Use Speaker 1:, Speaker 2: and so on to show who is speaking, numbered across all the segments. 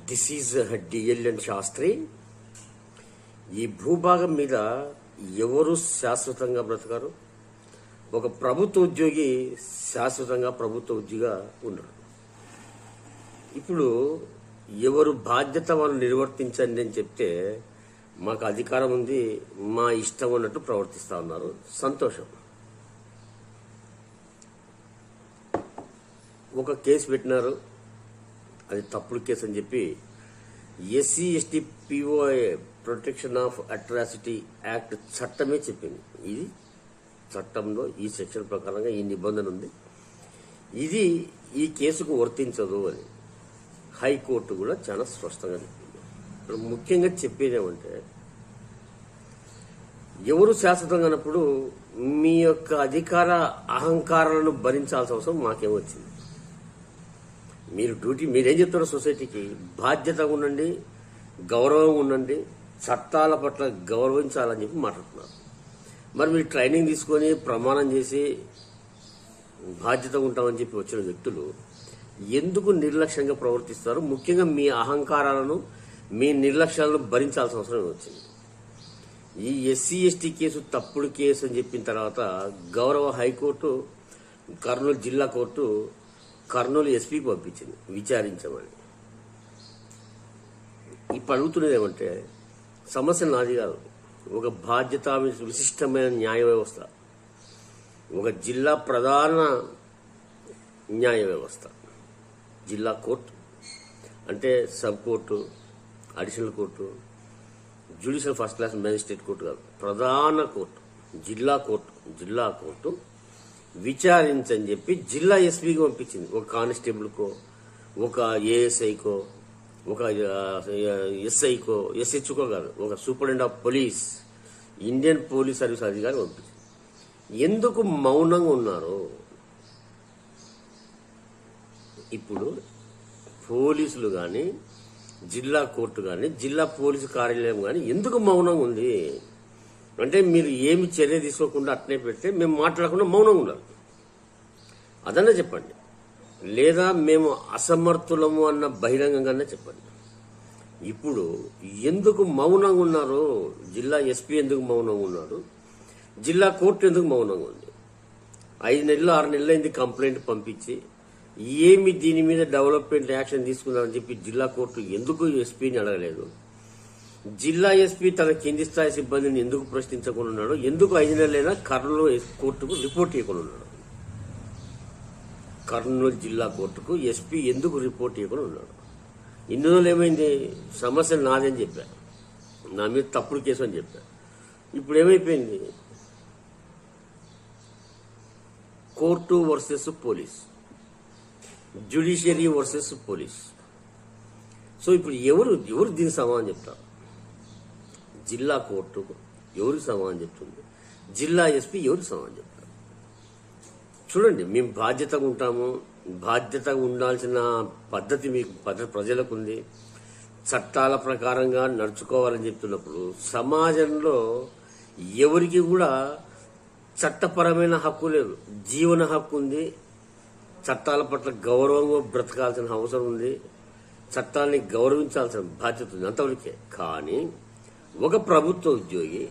Speaker 1: This is డిఎల్ఎన్ Sastry. ఈ భూభాగం మీద ఎవరు శాశ్వతంగా బ్రతకారు? ఒక ప్రభుత్వ ఉద్యోగి శాశ్వతంగా ప్రభుత్వ ఉద్యోగిగా ఉండరు. ఇప్పుడు ఎవరు బాధ్యత వాళ్ళు నిర్వర్తించండి అని చెప్తే మాకు అధికారం ఉంది, మా ఇష్టం అన్నట్టు ప్రవర్తిస్తా ఉన్నారు. సంతోషం. ఒక కేసు పెట్టినారు, అది తప్పుడు కేసు అని చెప్పి SC ST POA protection of atrocity act చట్టమే చెప్పింది. ఇది చట్టంలో ఈ సెక్షన్ ప్రకారంగా ఈ నిబంధన ఉంది, ఇది ఈ కేసుకు వర్తించదు అని హైకోర్టు కూడా చాలా స్పష్టంగా చెప్పింది. ముఖ్యంగా చెప్పేదేమంటే, ఎవరు శాశ్వతంగా అన్నప్పుడు మీ యొక్క అధికార అహంకారాలను భరించాల్సిన అవసరం మాకేమొచ్చింది? మీరు డ్యూటీ మీరేం చెప్తారో సొసైటీకి బాధ్యతగా ఉండండి, గౌరవంగా ఉండండి, చట్టాల పట్ల గౌరవించాలని చెప్పి మాట్లాడుతున్నారు. మరి మీరు ట్రైనింగ్ తీసుకొని ప్రమాణం చేసి బాధ్యతగా ఉంటామని చెప్పి వచ్చిన వ్యక్తులు ఎందుకు నిర్లక్ష్యంగా ప్రవర్తిస్తారు? ముఖ్యంగా మీ అహంకారాలను, మీ నిర్లక్ష్యాలను భరించాల్సిన అవసరం వచ్చింది. ఈ ఎస్సీ ఎస్టీ కేసు తప్పుడు కేసు అని చెప్పిన తర్వాత గౌరవ హైకోర్టు, కర్నూలు జిల్లా కోర్టు కర్నూలు ఎస్పీకి పంపించింది విచారించమని. ఇప్పుడు అడుగుతున్నది ఏమంటే, సమస్య నాది కాదు, ఒక బాధ్యత విశిష్టమైన న్యాయ వ్యవస్థ, ఒక జిల్లా ప్రధాన న్యాయ వ్యవస్థ, జిల్లా కోర్టు అంటే sub court, additional court, judicial first class magistrate court కాదు, ప్రధాన కోర్టు, జిల్లా కోర్టు విచారించని చెప్పి జిల్లా ఎస్పీకి పంపించింది. ఒక కానిస్టేబుల్కో, ఒక ఏఎస్ఐకో, ఒక ఎస్ఐకో, ఎస్హెచ్కో కాదు, ఒక superintendent of police, Indian police service అధికారి పంపించింది. ఎందుకు మౌనంగా ఉన్నారు? ఇప్పుడు పోలీసులు కానీ, జిల్లా కోర్టు కానీ, జిల్లా పోలీసు కార్యాలయం కానీ ఎందుకు మౌనంగా ఉంది అంటే, మీరు ఏమి చర్య తీసుకోకుండా అట్నే పెడితే మేము మాట్లాడకుండా మౌనంగా ఉండాలి, అదన్నా చెప్పండి. లేదా మేము అసమర్థులము అన్న బహిరంగంగానే చెప్పండి. ఇప్పుడు ఎందుకు మౌనంగా ఉన్నారు? జిల్లా ఎస్పీ ఎందుకు మౌనంగా ఉన్నారు? జిల్లా కోర్టు ఎందుకు మౌనంగా ఉంది? 5 నెలలు 6 నెలలు అయింది కంప్లైంట్ పంపించి, ఏమి దీని మీద డెవలప్మెంట్ యాక్షన్ తీసుకున్నారని చెప్పి జిల్లా కోర్టు ఎందుకు ఎస్పీని అడగలేదు? జిల్లా ఎస్పీ తన కింది స్థాయి సిబ్బందిని ఎందుకు ప్రశ్నించకుండా ఉన్నాడు? ఎందుకు 5 నెలలైనా కర్నూలు కోర్టుకు రిపోర్ట్ చేయకుండా ఉన్నాడు? కర్నూలు జిల్లా కోర్టుకు ఎస్పీ ఎందుకు రిపోర్ట్ చేయకుండా ఉన్నాడు? ఇన్ని రోజులు ఏమైంది? సమస్య నాదని చెప్పా, నా మీద తప్పుడు కేసు అని చెప్పా. ఇప్పుడు ఏమైపోయింది? Court versus police, judiciary versus police. So ఇప్పుడు ఎవరు దీనికి సమాధానం చెప్తారు? జిల్లా కోర్టు ఎవరికి సమాధానం చెప్తుంది? జిల్లా ఎస్పీ ఎవరికి సమాధానం చెప్తారు? చూడండి, మేము బాధ్యతగా ఉంటాము, బాధ్యతగా ఉండాల్సిన పద్ధతి మీకు ప్రజలకు ఉంది, చట్టాల ప్రకారంగా నడుచుకోవాలని చెప్తున్నప్పుడు సమాజంలో ఎవరికి కూడా చట్టపరమైన హక్కు లేదు, జీవన హక్కు ఉంది, చట్టాల పట్ల గౌరవంగా బ్రతకాల్సిన అవసరం ఉంది, చట్టాన్ని గౌరవించాల్సిన బాధ్యత ఉంది, అంతవరకే. కానీ ఒక ప్రభుత్వ ఉద్యోగి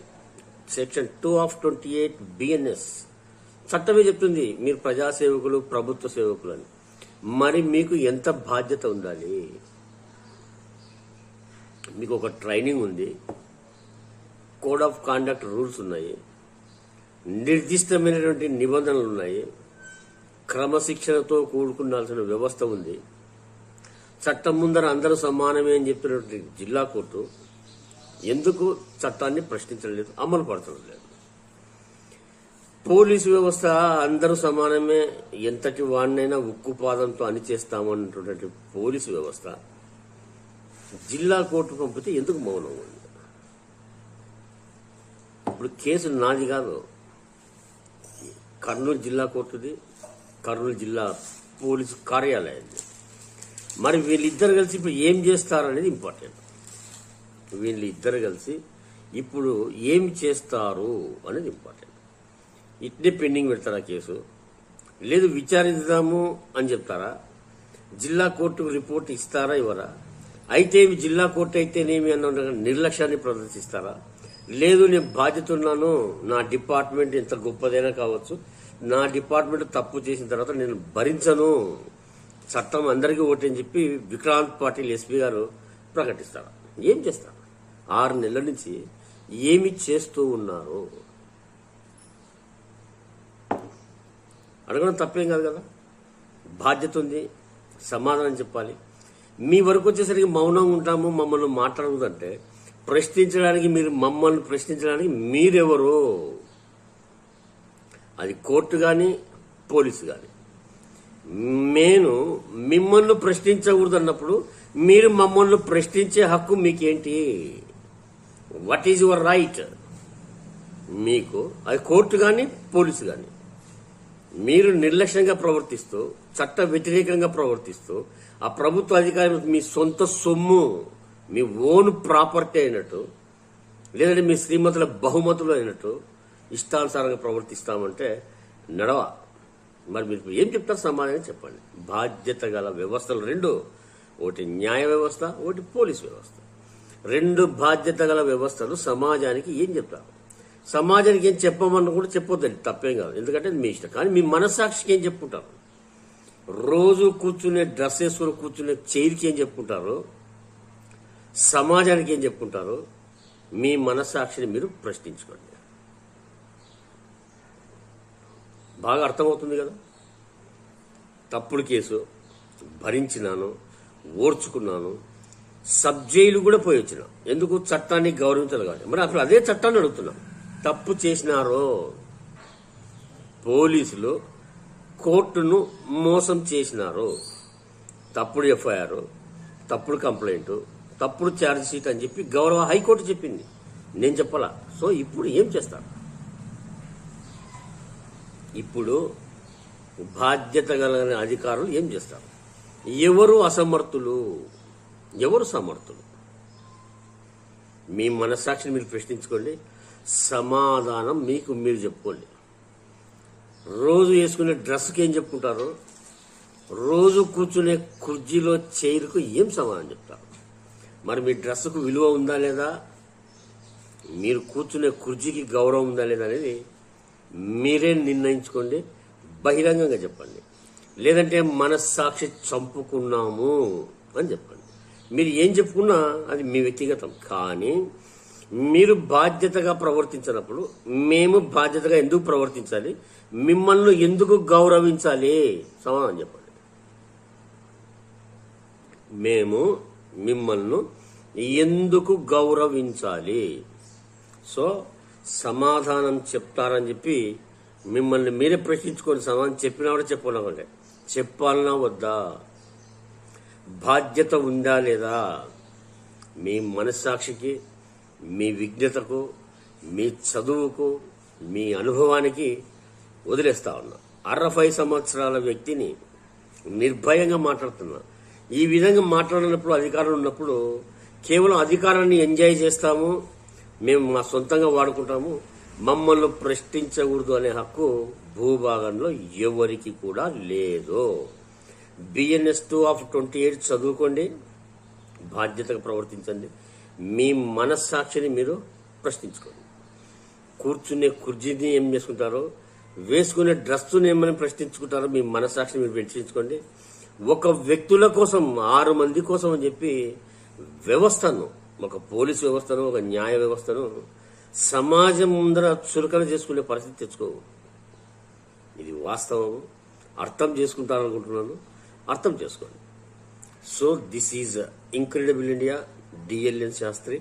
Speaker 1: సెక్షన్ 2/28 BNS చట్టమే చెప్తుంది మీరు ప్రజాసేవకులు, ప్రభుత్వ సేవకులు అని. మరి మీకు ఎంత బాధ్యత ఉండాలి? మీకు ఒక ట్రైనింగ్ ఉంది, కోడ్ ఆఫ్ కాండక్ట్ రూల్స్ ఉన్నాయి, నిర్దిష్టమైనటువంటి నిబంధనలు ఉన్నాయి, క్రమశిక్షణతో కూడుకున్నాల్సిన వ్యవస్థ ఉంది. చట్టం ముందర అందరూ సమానమే అని చెప్పినటువంటి జిల్లా కోర్టు ఎందుకు చట్టాన్ని ప్రశ్నించలేదు, అమలు పరచడం లేదు? పోలీసు వ్యవస్థ అందరూ సమానమే, ఎంతటి వాడినైనా ఉక్కు పాదంతో అణిచేస్తామన్నటువంటి పోలీసు వ్యవస్థ జిల్లా కోర్టు పంపితే ఎందుకు మౌనం ఉంది? ఇప్పుడు కేసు నాది కాదు, కర్నూలు జిల్లా కోర్టుది, కర్నూలు జిల్లా పోలీసు కార్యాలయాన్ని. మరి వీళ్ళిద్దరు కలిసి ఇప్పుడు ఏం చేస్తారనేది ఇంపార్టెంట్. వీళ్ళిద్దరు కలిసి ఇప్పుడు ఏం చేస్తారు అనేది ఇంపార్టెంట్. ఇట్నే పెండింగ్ పెడతారా కేసు? లేదు విచారిద్దాము అని చెప్తారా? జిల్లా కోర్టుకు రిపోర్ట్ ఇస్తారా ఇవ్వరా? అయితే ఇవి జిల్లా కోర్టు అయితేనేమి అన్న నిర్లక్ష్యాన్ని ప్రదర్శిస్తారా? లేదు, నేను బాధ్యత ఉన్నాను, నా డిపార్ట్మెంట్ ఎంత గొప్పదైనా కావచ్చు, నా డిపార్ట్మెంట్ తప్పు చేసిన తర్వాత నేను భరించను, చట్టం అందరికీ ఓటని చెప్పి విక్రాంత్ పాటిల్ ఎస్పీ గారు ప్రకటిస్తారు. ఏం చేస్తారు? 6 నెలల నుంచి ఏమి చేస్తూ ఉన్నారు? అడగడం తప్పేం కాదు కదా. బాధ్యత ఉంది, సమాధానం చెప్పాలి. మీ వరకు వచ్చేసరికి మౌనంగా ఉంటాము, మమ్మల్ని మాట్లాడదంటే మమ్మల్ని ప్రశ్నించడానికి మీరెవరు? అది కోర్టు కానీ పోలీసు కానీ. నేను మిమ్మల్ని ప్రశ్నించకూడదు అన్నప్పుడు మీరు మమ్మల్ని ప్రశ్నించే హక్కు మీకేంటి? What is your right? మీకు అది కోర్టు కానీ పోలీసు కానీ మీరు నిర్లక్ష్యంగా ప్రవర్తిస్తూ, చట్ట వ్యతిరేకంగా ప్రవర్తిస్తూ, ఆ ప్రభుత్వ అధికారి మీ సొంత సొమ్ము, మీ ఓన్ ప్రాపర్టీ అయినట్టు, లేదంటే మీ శ్రీమతుల బహుమతులు అయినట్టు ఇష్టానుసారంగా ప్రవర్తిస్తామంటే నడవ. మరి మీరు ఏం చెప్తారు? సమాధానం చెప్పండి. బాధ్యత గల వ్యవస్థలు 2, ఒకటి న్యాయ వ్యవస్థ, ఒకటి పోలీస్ వ్యవస్థ. 2 బాధ్యత గల వ్యవస్థలు సమాజానికి ఏం చెప్తారు? సమాజానికి ఏం చెప్పమని కూడా చెప్పొద్దండి, తప్పేం కాదు, ఎందుకంటే మీ ఇష్టం. కానీ మీ మనస్సాక్షికి ఏం చెప్పుకుంటారు? రోజు కూర్చునే డ్రెస్ వేసుకుని కూర్చునే చైర్కి ఏం చెప్పుకుంటారు? సమాజానికి ఏం చెప్పుకుంటారు? మీ మనస్సాక్షిని మీరు ప్రశ్నించుకోండి. బాగా అర్థమవుతుంది కదా. తప్పుడు కేసు భరించినాను, ఓర్చుకున్నాను, సబ్ జైలు కూడా పోయి వచ్చిన. ఎందుకు? చట్టాన్ని గౌరవించాలి కాబట్టి. మరి అసలు అదే చట్టాన్ని అడుగుతున్నాం. తప్పు చేసినారో? పోలీసులు కోర్టును మోసం చేసినారు. తప్పుడు ఎఫ్ఐఆర్, తప్పుడు కంప్లైంట్, తప్పుడు ఛార్జ్ షీట్ అని చెప్పి గౌరవ హైకోర్టు చెప్పింది, నేను చెప్పాలా? సో ఇప్పుడు ఏం చేస్తారు? ఇప్పుడు బాధ్యత గల అధికారులు ఏం చేస్తారు? ఎవరు అసమర్థులు, ఎవరు సమర్థులు? మీ మనస్సాక్షిని మీరు ప్రశ్నించుకోండి, సమాధానం మీకు మీరు చెప్పుకోండి. రోజు వేసుకునే డ్రెస్కి ఏం చెప్పుకుంటారు? రోజు కూర్చునే కుర్చీలో చైర్కు ఏం సమాధానం చెప్తారు? మరి మీ డ్రెస్కు విలువ ఉందా లేదా? మీరు కూర్చునే కుర్చీకి గౌరవం ఉందా లేదా అనేది మీరే నిర్ణయించుకోండి, బహిరంగంగా చెప్పండి. లేదంటే మనస్సాక్షి చంపుకున్నాము అని చెప్పండి. మీరు ఏం చెప్పుకున్నా అది మీ వ్యక్తిగతం. కానీ మీరు బాధ్యతగా ప్రవర్తించినప్పుడు మేము బాధ్యతగా ఎందుకు ప్రవర్తించాలి, మిమ్మల్ని ఎందుకు గౌరవించాలి? సమాధానం చెప్పండి. మేము మిమ్మల్ని ఎందుకు గౌరవించాలి? సో సమాధానం చెప్తారని చెప్పి మిమ్మల్ని మీరే ప్రశ్నించుకోండి. సమాధానం చెప్పినా కూడా చెప్పాలంటే చెప్పాలనా వద్దా? బాధ్యత ఉందా లేదా? మీ మనస్సాక్షికి, మీ విజ్ఞతకు, మీ చదువుకు, మీ అనుభవానికి వదిలేస్తా ఉన్నా. 65 సంవత్సరాల వ్యక్తిని నిర్భయంగా మాట్లాడుతున్నా. ఈ విధంగా మాట్లాడినప్పుడు, అధికారులు ఉన్నప్పుడు కేవలం అధికారాన్ని ఎంజాయ్ చేస్తాము, మేము మా సొంతంగా వాడుకుంటాము, మమ్మల్ని ప్రశ్నించకూడదు అనే హక్కు భూభాగంలో ఎవరికి కూడా లేదు. BNS 2/28 చదువుకోండి, బాధ్యతగా ప్రవర్తించండి, మీ మనస్సాక్షిని మీరు ప్రశ్నించుకోండి. కూర్చునే కుర్చీని ఏం చేసుకుంటారో, వేసుకునే డ్రెస్సుని ఏమని ప్రశ్నించుకుంటారో మీ మనస్సాక్షిని మీరు ప్రశ్నించుకోండి. ఒక వ్యక్తుల కోసం, 6 మంది కోసం అని చెప్పి వ్యవస్థను, ఒక పోలీసు వ్యవస్థను, ఒక న్యాయ వ్యవస్థను సమాజం ముందర చులకన చేసుకునే పరిస్థితి తెచ్చుకోవు. ఇది వాస్తవం. అర్థం చేసుకుంటారనుకుంటున్నాను, అర్థం చేసుకోండి. So this is incredible India, DLN Sastry.